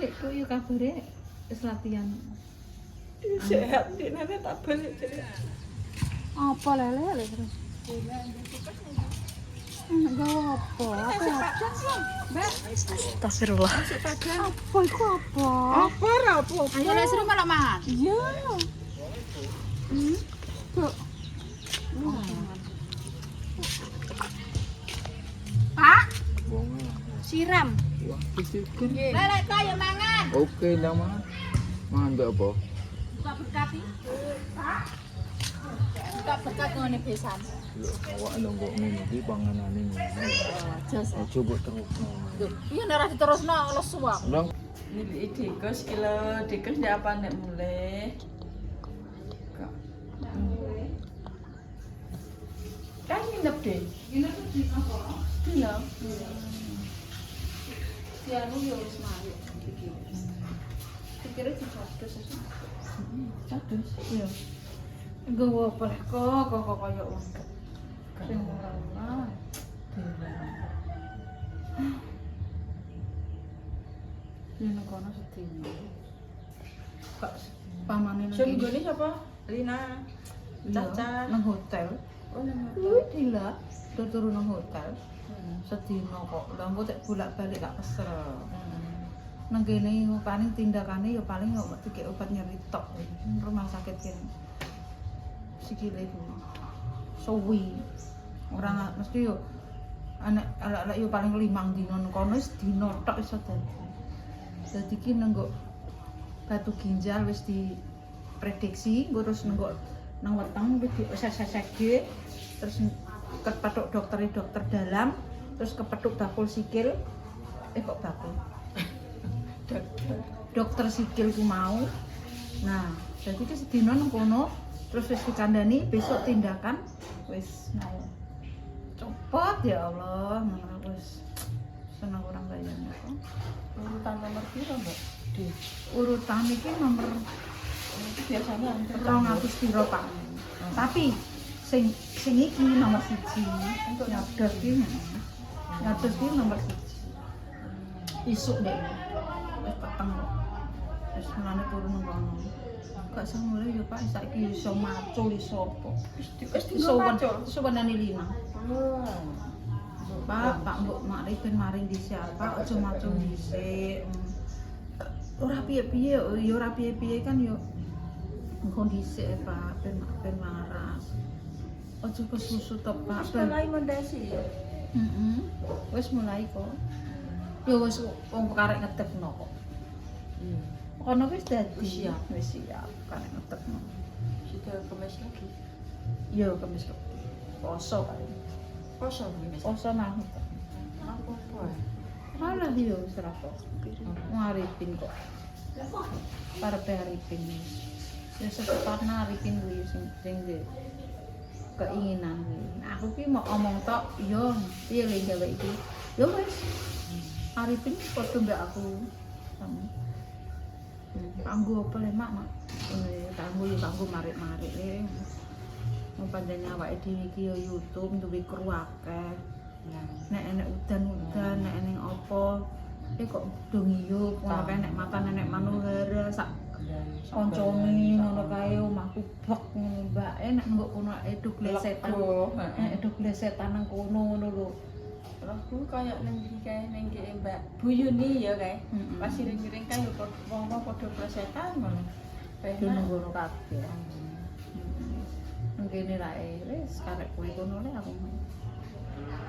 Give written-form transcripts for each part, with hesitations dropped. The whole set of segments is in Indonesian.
Dek kok yo kabare wis latihan. Sehat dene tak balik. Apa lele terus? Gawa apa? Apa aja sih? Mbak. Astagfirullah. Apa iku apa? Apa ra apa? Ayo lek seru malah mangan. Iya. Kok. Pak, siram. Wah, pikir. Lele kok ayo mangan. Oke, ndak mangan. Mangan mbak apa? Buka berkat iki. Pak. Buka berkat ngene besan. Lho, awak lho kok ngene iki panganane ngene. Jos. Coba terus. Iya nek ora diterusno lesu aku. Ndang. Nili dikus kilo dikus ya apa nek mulai. Kan nginep deh. Nginep di apa? Iya. Si anu yo wis mari iki. Pikire dicados aja. Cados. Iya. Nggawa apa lek kok kaya wong. Sing ora. Yen kono sedina. Kak pamane nang Sing nggone sapa? Lina. Caca. nang hotel. Oh, nama. Gila, turu nang hotel. Sedina kok. Lah engko tek bolak-balik gak kesel. Nang kene paling tindakane ya paling kok dikek obat nyeri tok. Rumah sakit kene. Sikile ku. Suwi. Ora mesti yo anak ala yo paling 5 dina nang kono wis dina tok iso dadi. Dadi ki nenggo batu ginjal wis diprediksi, terus nenggo nang weteng wis disesek-sesek terus kepethuk dokter dalam, terus kepethuk bakul sikil. Kok bakul? Dokter sikil ku mau. Nah, jadi ki sedina nang kono terus wis dikandani besok tindakan wis mau. Cepet ya Allah, mana wis seneng orang bayang kok. Urutan nomor piro, Mbak? Di. Urutan iki nomor Itu biasanya antar 200 piro Pak. Tapi sing iki nomor 1. Nyadar ki. Nyadar ki nomor 1. Isuk deh. Wis peteng kok. Wis mulane turu nang kono. Gak semule ya Pak, saiki iso macul iso apa. Wis iso macul. Iso wenani lina. Oh. Pak mbok mari ben maring dhisik Pak, aja macul dhisik. Ora piye-piye, ya ora piye-piye kan ya kondisi Pak, ben waras. Aja kesusu to Pak. Wis mulai mendasi ya. Wis mulai kok. Ya wis wong karek ngetepno kok. Kono wis dadi. Wis siap karek ngetepno. Sudah kemes lagi. Ya kemis poso paling. Kosong ini. Poso mah. Apa? Malah dia wis ra kok. Ngaripin kok. Parepe aripin. Ya secepatnya aripin kuwi sing keinginan kuwi. Nah, aku ki mau omong tok, yo piye le gawe iki. Yo wis. Aripin padha mbek aku. Kanggo apa le mak? Kanggo yo kanggo marik-marik le. Mau panjane awake dhewe iki yo YouTube duwe kru akeh. Nek enek udan, nek enek apa, kok do ngiyup, ngono kae nek mata nenek manuhara sak koncone ngono kae omahku bek ngono Mbak. Nek nggo kono eduk lesetan. Eduk lesetan nang kono ngono lho. Aku kayak nang iki kae ning Mbak Buyuni ya kae. Pas ring-ring kae yo wong-wong padha presetan ngono. Yo ngono kabeh. Nang kene rae wis karek kowe kono le aku.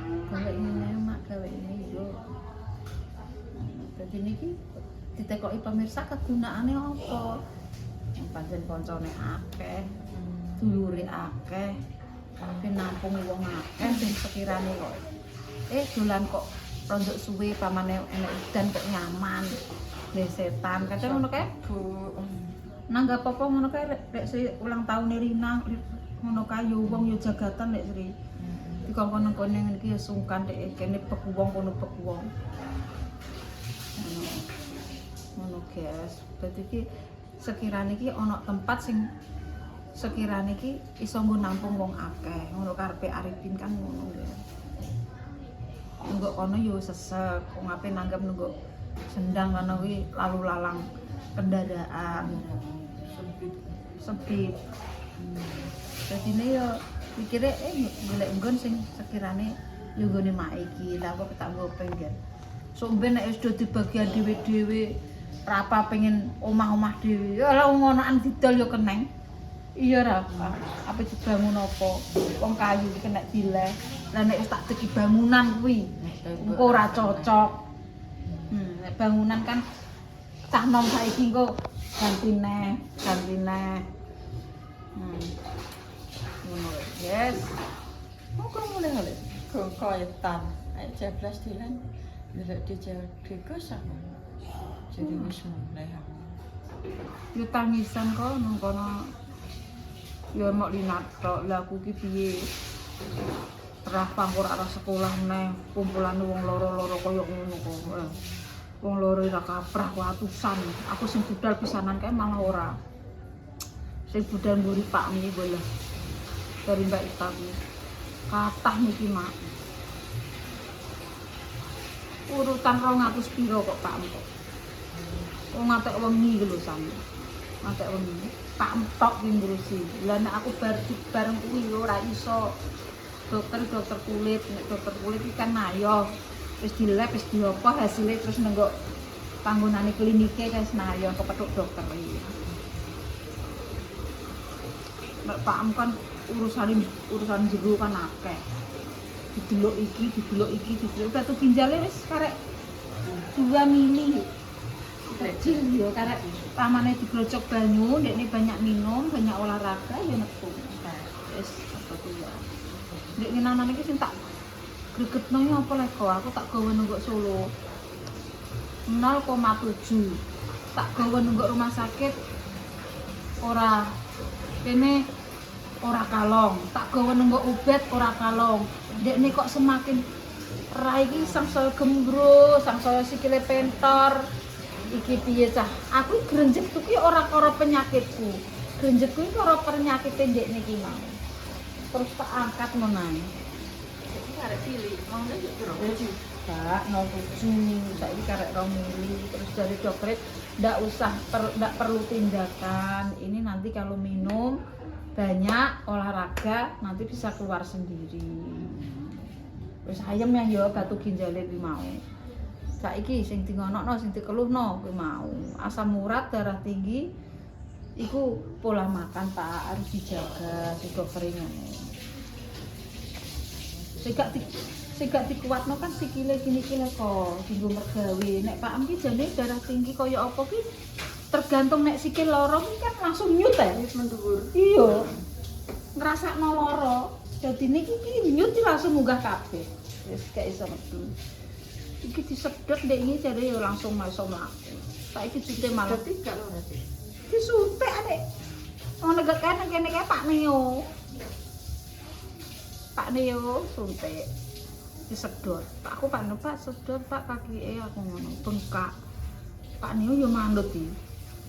Gawe ini mak gawe ini yo. Dadi niki ditekoki pemirsa kegunaane apa? Pancen koncone akeh, dulure akeh, ben nampung wong akeh ben sekirane kok. Dolan kok rondok suwe pamane enek udan kok nyaman. Lesetan kadang ngono kae, Bu. Nanggap apa ngono kae lek Sri ulang tahune Rina ngono kae yo wong yo jagatan lek Sri. Dikongkon nang kene iki ya sungkan dek kene pekuwong kono pekuwong. Ngono guys. Dadi iki sekirane iki ana tempat sing sekirane iki iso nggo nampung wong akeh. Ngono karepe Arifin kan ngono ya. Nunggu kono yo sesek, wong ape nanggap nunggu Sendang kono kuwi lalu lalang kendaraan sempit. Jadi ini ya mikirnya golek nggon sing sekirane yo nggone mak iki. Lah kok tak nggo pengen. Sok ben nek wis do dibagian dhewe-dhewe ra apa pengen omah-omah dhewe. Ya lah ngonoan didol yo keneng. Iya ra apa dibangun apa. Wong kayu iki kena dileh. Lah nek wis tak deki bangunan kuwi engko ora cocok. Nek bangunan kan cah nom saiki engko ganti neh. Ngono yes. Kok mulai ngale? Kokoyetan. Ayo jeblas dilan. Ndelok di kosan. Jadi wis mulai. Yo tangisan kok nang kono. Yo mok linat tok. Lah aku ki piye? Ora pangkur arah sekolah neh, kumpulan wong loro-loro koyo ngono kok. Wong loro ora kaprah atusan. Aku sing budal pisanan kae malah ora. Sing budal mburi Pak Mi boleh. Dari Mbak Ita kuwi. Kathah niki, Mak. Urutan 200 piro kok Pak Mi kok. Wong ngatek wengi lho sami. Ngatek wengi. Pak Entok ki ngurusi. Lah nek aku bareng kuwi ora iso. Dokter kulit, nek dokter kulit iki kan nayo. Wis dilep wis diopo hasilnya terus nenggok panggonane klinike wis nayo kepethuk dokter iki. Nek Pak Am kan urusan jero kan akeh. Didelok iki. Batu ginjale wis karek 2 mili. Kecil yo karek pamane digrocok banyu, ndekne banyak minum, banyak olahraga ya metu. Wis apa kuwi ya. Ndek ngenane iki sing tak gregetno ya apa lek aku tak gawe nungguk Solo 0,7 tak gawe nungguk rumah sakit ora kene ora kalong tak gawe nungguk obat ora kalong ndekne kok semakin ra iki sangsaya gembro sangsaya sikile pentor iki piye cah aku grenjekku ki ora karo penyakitku grenjekku iki karo penyakit ndekne ki mau terus tak angkat menawa karek pilih, mau nek yo Pak, 07, saiki karek 2 mili, terus dari dokter ndak perlu tindakan. Ini nanti kalau minum banyak olahraga nanti bisa keluar sendiri. Wis ayem ya yo batu ginjale kuwi mau. Saiki sing dingonokno, sing dikeluhno kuwi mau. Asam urat, darah tinggi iku pola makan Pak harus dijaga si dokter ngene. Sing gak dikuatno kan sikile gini-gini kok dienggo mergawe. Nek Pak Am ki jane darah tinggi kaya apa ki tergantung nek sikil lara ki kan langsung nyut wis mendhuwur. Iya. Ngrasakno lara. Dadi niki ki nyut langsung munggah kabeh. Wis gak iso metu. Iki disedot ndek iki jare ya langsung iso mlaku. Saiki jute malah tiga lho berarti. Disuntik adek. Ono gak kene kae Pak Neo. Pak Neo suntik disedot. Aku Pak Neo Pak sedot Pak kaki aku ngono bengkak. Pak Neo yo mandut iki.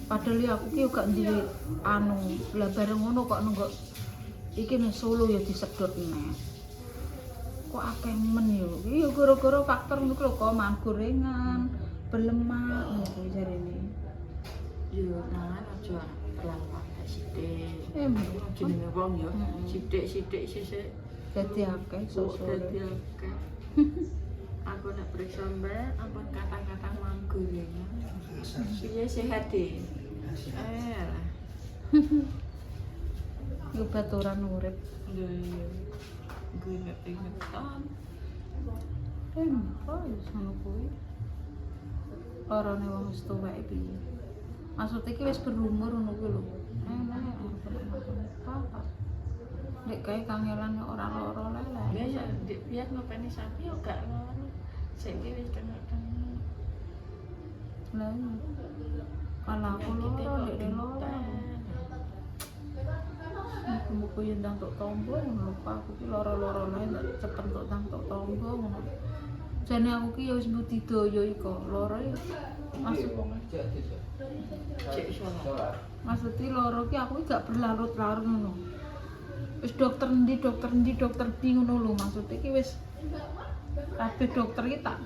Padahal ya aku ki gak duwe anu, lah bareng ngono kok nunggu iki nang Solo ya disedot neh. Kok akeh men yo. Iki yo gara-gara faktor niku lho kok mangan gorengan, berlemak ngono kuwi jarene. Yo nangan aja pelan-pelan sithik. Jenenge wong yo sithik-sithik sisik dadi akeh sosore. Dadi akeh. Aku nek periksa mbak, ampun kata-kata mangan gorengan. Piye sehat e? Yo baturan urip. Lho iya. Inget-ingetan. Kok wis ngono kuwi. Orane wong wis tuwek piye? Maksud iki wis berumur ngono kuwi lho. Nek kae kangelan ora loro lele. Ya ya ndek biar ngopeni sapi yo gak loro. Saiki wis tengah-tengah. Lah kalau aku loro ndek loro. Buku yang tangtok tombo lupa aku ki loro-loro nek cepet tok tangtok tombo ngono. Jane aku ki ya wis budidaya iko loro ya. Maksudnya loro ki aku gak berlarut-larut ngono. Wis dokter ndi dokter B ngono lho maksudnya ki wis kabeh dokter ki tak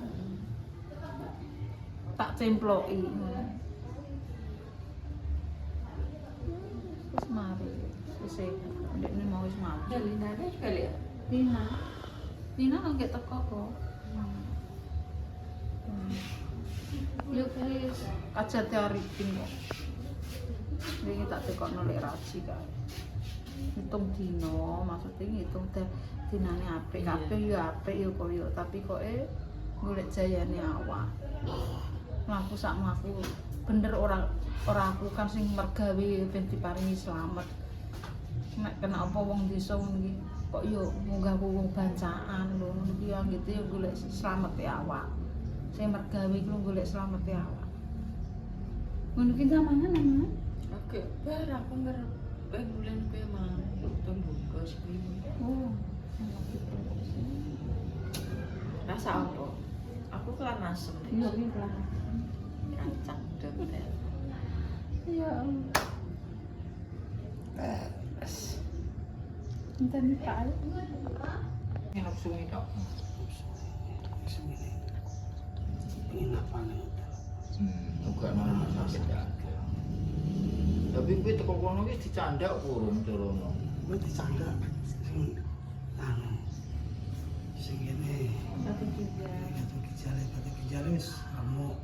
tak cemploki ngono. Wis mari. Wis ndekne mau wis mari. Lina ada kali ya. Nina kan gak teko kok. Yuk wis kajate Arifin kok. Wingi tak tekono lek raji kae. Hitung dino, maksudnya ngitung dinane apik, kabeh yo apik yo koyo, tapi kok golek jayane awak. Mlaku sak mlaku bener ora aku kan sing mergawe ben diparingi slamet. Nek kena apa wong desa iki kok yo munggah wong bancaan lho ngono iki anggite yo golek slamete awak. Sing mergawe iku golek slamete awak. Ngono ki zamane nang. Oke, bar aku ngerep bulan pe mang untung buka sepuluh. Oh. Rasa apa? Aku kelan asem. Iya iki lah. Kacang dokter. Ya Allah. Entah ni tak ada. Ini nafsu ini tak. Pengen apa nih? Bukan rumah sakit ya. Tapi gue teko kono wis dicandak urung cerono. Gue dicanda sing anu sing ini Satu juga. batu ginjal wis remuk.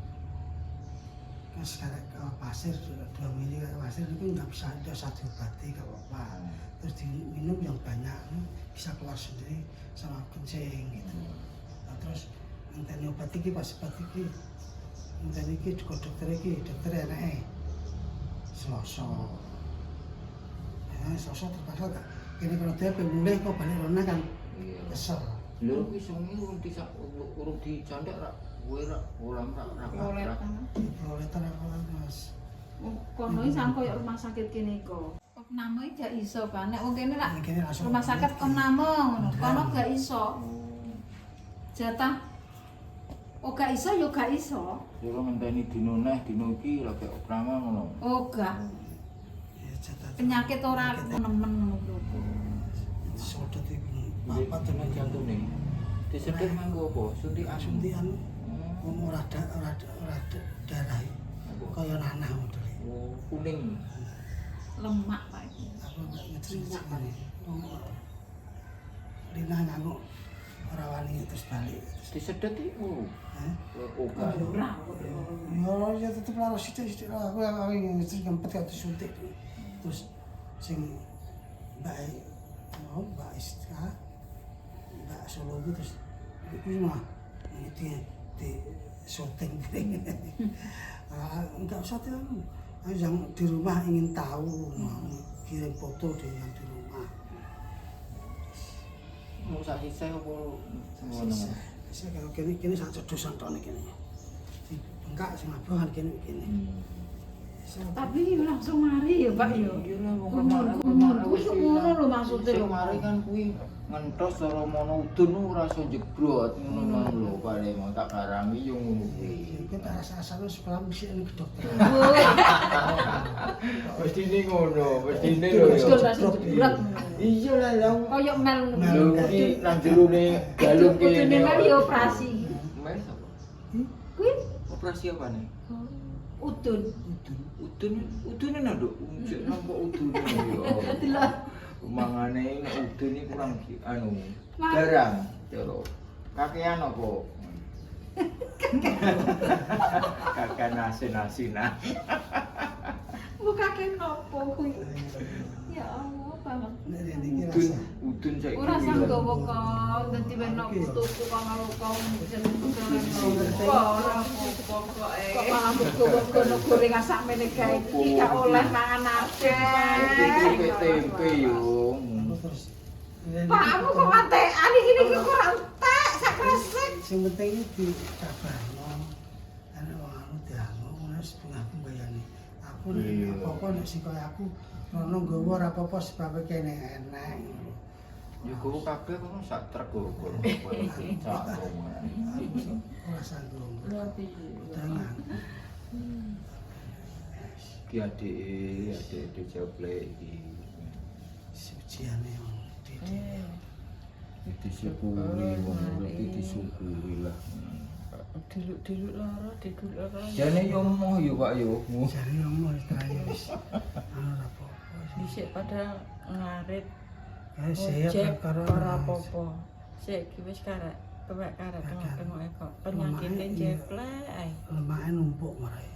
Kan sekarang ke pasir 2 mili ke pasir itu nggak bisa diobati nggak apa-apa. Terus diminum yang banyak bisa keluar sendiri sama kencing gitu. Nah, terus ngenteni obat iki pas obat iki ngenteni iki juga dokter enake Selasa. Selasa terpaksa tak kene kalau dia mulai kok balik rona kan kesel. Lho kuwi sungi urung dicandak rak kowe rak ulam rak. Oleh Proletar apa Mas? kono iki sang koyo rumah sakit kene iku. Opname gak iso kan. Nek wong kene rak Kene langsung rumah sakit opname ngono. Kono gak iso. Jatah gak iso yo gak iso. Yo ngenteni dino neh dino iki lagi oprama ngono. Oh gak. ya jatah Penyakit ora nemen ngono lho. sodot iki Apa papat jeneng jantune? Disedot nganggo apa? Suntikan. suntikan wong ora darah kaya nanah model. Oh, kuning. Lemak Pak. Apa ngecek ngene. Lina nganggo ora wani terus balik. Disedot iku. Heh. Oga. Ya tetep lara sithik-sithik lah aku ngecek ngempet karo disuntik. Terus sing Mbak Iska Mbak Solo itu terus itu mah di syuting enggak usah tuh yang di rumah ingin tahu kirim foto dia yang di rumah Mau sak sisih apa ngono? saya kalau kini sak cedosan tok niki di bengkak sing abuhan kini Tapi langsung mari ya Pak ya. Iya lah wong Kumur ngono lho maksudnya sing mari kan kuwi ngentos cara mono udun ora iso jebrot ngono lho pare mau tak karangi yo ngono kuwi. kita rasa-rasa sekolah mesti ini ke dokter Mestine ngono, mestine lho Terus yo. langsung jebret. Iya lah yang Koyo mel lho iki nang jerone galung kene kene. mel ya operasi. Mel apa? Kuwi Operasi apa nih? udun. Udun nduk, unjuk nampak udun yo. Delok. Mangane nek udun iki kurang anu, garang cara. Kakean apa? Kakean asin-asinan. Buka ken opo kuwi. Ya Allah, banget. ini Udun, rasa udun saiki. Ora sanggo kok dadi wenok tuku karo kau jeneng ora kok malah gono goreng sak meneh gae iki gak oleh mangan akeh. Tempe yo. terus Pak, aku kok antekan iki kok ora entek sak kresek. sing penting iki dicabarno ana wong anu dianggo wis aku bayani aku nek apa-apa nek sing kaya aku rono nggawa ora apa-apa sebab kene enak Yo kuwi kabeh kok sak truk kok. Sak omongan. ora sanggup Luar biasa. jangan Ki adik dijoplek iki. suciane wong Disyukuri wong iki disyukuri lah. Diluk loro. Jane yo moh yo Pak yo. Jare ngomong terakhir wis anu ora apa-apa. Dhisik pada ngarit. Saya Ojek karo ora apa-apa. Saiki wis karek tengok-tengok kok penyakitnya jeplek ae. lemake numpuk marai.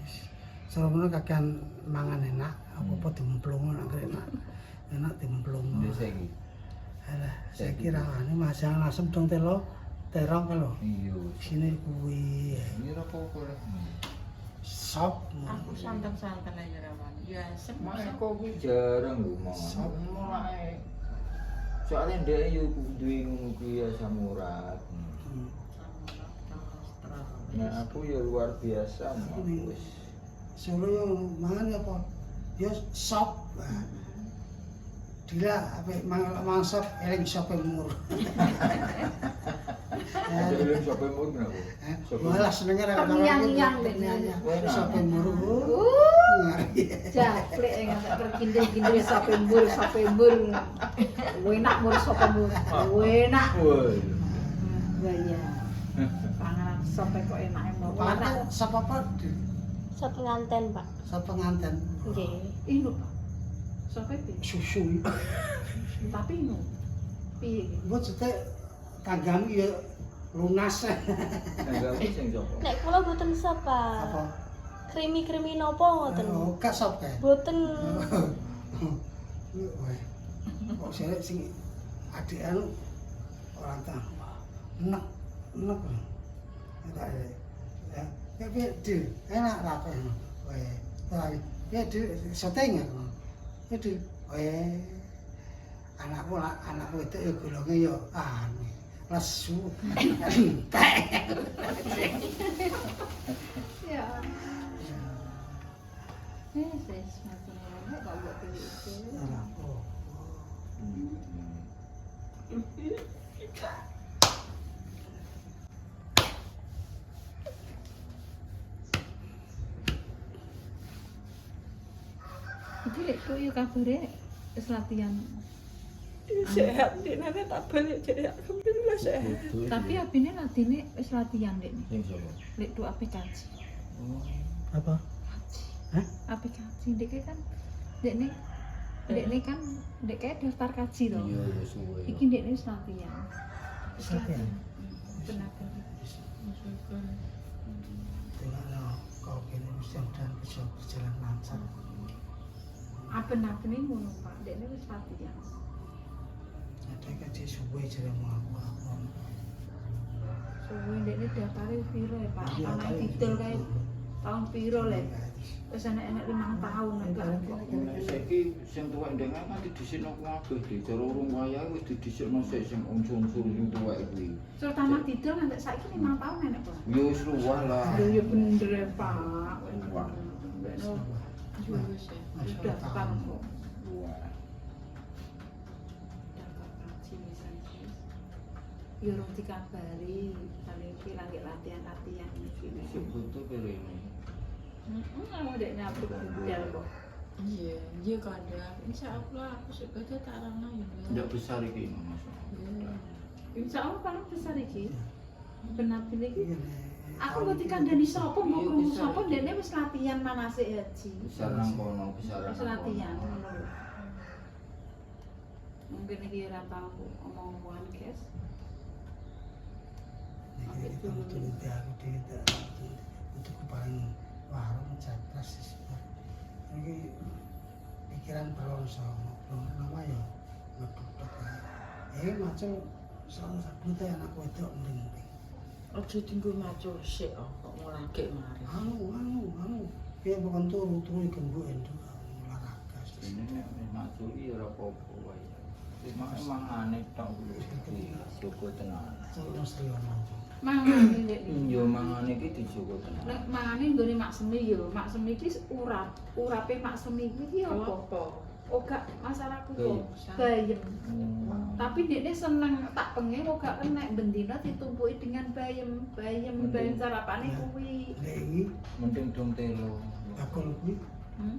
Serono kakean mangan enak, apa-apa dimplung nek enak. Enak dimplung. Wis saiki. Alah, saiki rawane masang asem dong telo terong kalau. Iya. Sini kuwi Ini ora apa-apa lah. sop. Aku santen-santen aja rawan. Ya Mak kok kuwi jarang lho, Mak. Mulai. Soalnya ndek yo duwe ngono kuwi asam urat. Nah, aku ya luar biasa, Mak. Wis. Solo yo mangan apa? Yo sop. Dila ape mangan sop eling sope mur. Ada yang sope mur kenapa? Malah senenge ra Terngiang-ngiang, Dek. sope mur. Japlek ngantek terkindil-kindil sapembur. Enak mur sapembur. Enak. Woi. Lah iya. Panganan sop kok enake mur. Pak, sop apa? Sop penganten, Pak. Sop penganten. Nggih. Inu, Pak. Sop piye? Susu. Tapi inu. Piye? Mbok cetek tanggami ya lunas. Enggak wis sing sopo. Nek kula boten sop, Apa? Pak. Krimi-krimi napa ngoten? Oh, gak sop kae. Boten. Wah. Kok sirek sing adik anu orang tahu. Enak. Ya, ya Dil, enak ra apa. Weh, terus ya Dil setengah. Ya Dil, weh. Anakku itu ya golonge ya anu. Lesu. Ya. Wis mati nek kok mbok pilih itu. Ora apa. Iki lek kok yo kabare wis latihan. Sehat dinane tak balik jadi alhamdulillah sehat. Tapi abine latine wis latihan Dek. Sing sopo? Lek tu ape kaji. Oh. Apa? Hah? Ape kaji Dek kan Dekne kan Dek kayak daftar kaji to. Iya, ya suwe. Iki Dekne wis latihan. Wis Latihan? Tenaga. Dengan kau kini mudah-mudahan bisa berjalan lancar. Apen-apene ngono Pak. Dekne wis latihan. Ada kaji suwe jadi mau apa? Suwe Dekne daftare piro ya Pak? Iya, Tanah kali didol gitu. kae tahun piro le? Wis enek-enek 5 tahun nek gak. Saiki sing tuwek ndengan kan didisikno kabeh, Dik. Cara urung wayah wis didisikno sik sing unsur-unsur sing tuwek kuwi. Terutama didol nganti saiki 5 tahun enek Pak. Ya wis luwih lah. Ya bener ya Pak. Wah. Bekno sudah daftar kok. Ya urung dikabari, paling iki lagi latihan-latihan iki. Sing butuh kene. Mau dek nyabut budal kok. Iya kadang. Insyaallah aku sebagai tak rana ya. Ndak besar iki Mas. Insya Allah paling besar iki. Benar pilih iki. Iya, Aku mau dikandani sapa mau krungu sapa dene wis latihan manasik haji. Besar nang kono, besar nang Wis latihan ngono lho. Mungkin iki ora tau omong-omongan guys. Ini kamu tuh aku tidak untuk kepaling warung capres. Ini pikiran berlongso, belum nama ya ngeduduk. Macam salah satu teh anak wedok mending. Ojo tinggal maco sik kok ngolake mari. Anu. Dia bukan turu gembuk itu olahraga. Ini maculi ora apa-apa wae. Emang aneh tok kuwi. Syukur tenan. Kalau serius Mangane nek Yo mangane iki disyukur tenan. nek mangane nggone mak semi yo, mak semi iki urape mak semi iki apa? Apa? Oh gak masalahku Bayem. kok. Bayem. Tapi dekne seneng tak pengen kok gak enek bendina ditumpuki dengan bayem sarapane kuwi. ini Mending dong telo. bakul kuwi,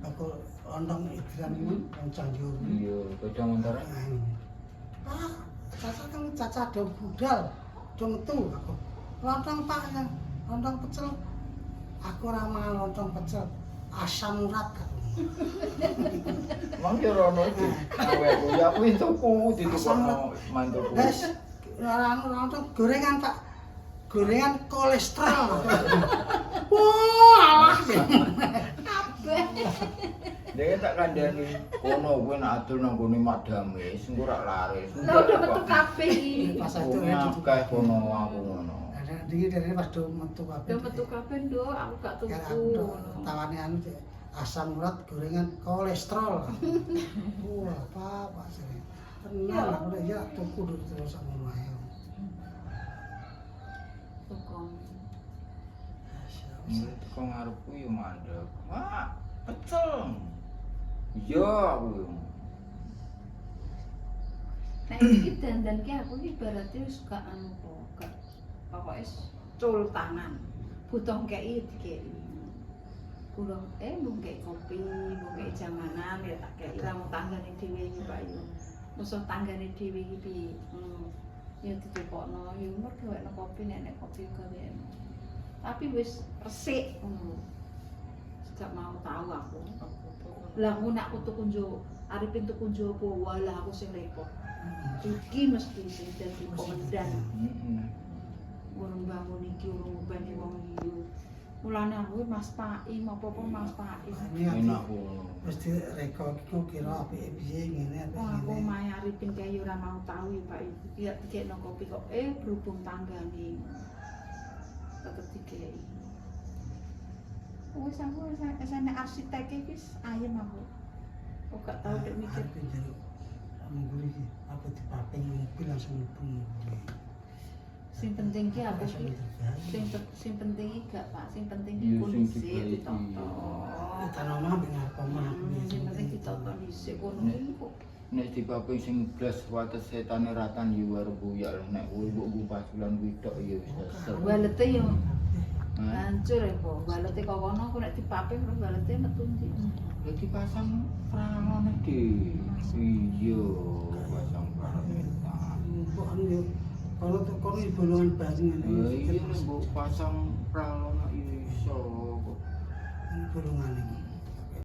bakul ondong idran ini, yang canjur ini. Iya, kadang antara Caca kan caca do budal, do metu aku. Lontong Pak ya. lontong pecel. Aku ora mangan lontong pecel. Asam urat aku. Mang yo rono iki. Ya kuwi tuku ditukokno mantuku. Wes ora lontong gorengan, Pak. Gorengan kolesterol. Wah, alah. Dia tak kandhani kono kowe nek adol nang gone Madame engko ora laris. Lah udah metu kabeh iki. Pas Aku itu ya akeh kono aku ngono. ada dari pas do metu kabeh. Udah metu kabeh nduk, aku gak tuku. Ya aku tawane anu asam urat gorengan kolesterol. Wah, apa sih? Tenang aku nek ya tuku terus ngono ae. Tukang. Mulai teko ngarepku yo mandek. Wah, pecel. Iya aku. Nah iki dandan ki aku iki berarti wis gak anu kok. Pokoke cul tangan. Butuh kei dikei. Kurang mbung kei kopi, mbung kei jamanan ya tak kei ra mau tanggane dhewe iki Pak yo. Musuh tanggane dhewe iki piye? Ya ditukokno, ya umur gawekno kopi nek kopi gawekno. Tapi wis resik ngono. Gak mau tahu aku. Lah aku nak tuku njo, arepin tuku njo apa walah aku sing repot. Iki mesti sing dadi pemedan. Heeh. Urung bangun iki urung ngubani wong liya. Mulane aku Mas Paim apa-apa Mas Paim. Enak ngono. Wis direko iku kira apike piye ngene apike Wah, aku ngene. mae arepin kaya ora mau tahu ya Pak Ibu. Ya dikekno kopi kok berhubung tanggane. Tetep dikei. Wis aku esane arsitek wis ayem aku. Kok gak tau dek mikir. Arep njaluk mengguri iki apa dipaping mobil langsung mlebu. Sing penting ki aku ki sing penting iki gak Pak, sing penting ki Iya, sing kondisi digawe ditoto. Kita nomah dengan omah. Sing penting ditoto dhisik kono iki kok. Nek dipaping sing blas wates setane ratan yo arep buyak nek kowe mbok ngupas bulan kuwi tok ya wis sesek. Walete yo hancur ya kok. Walete kok kono aku nek dipaping terus walete metu ndi. Ya dipasang pralone di. Iya, pasang pralone. Kok anu yo kalau bolongan bareng Ya iya nek mbok pasang pralone iso kok. bolongan iki.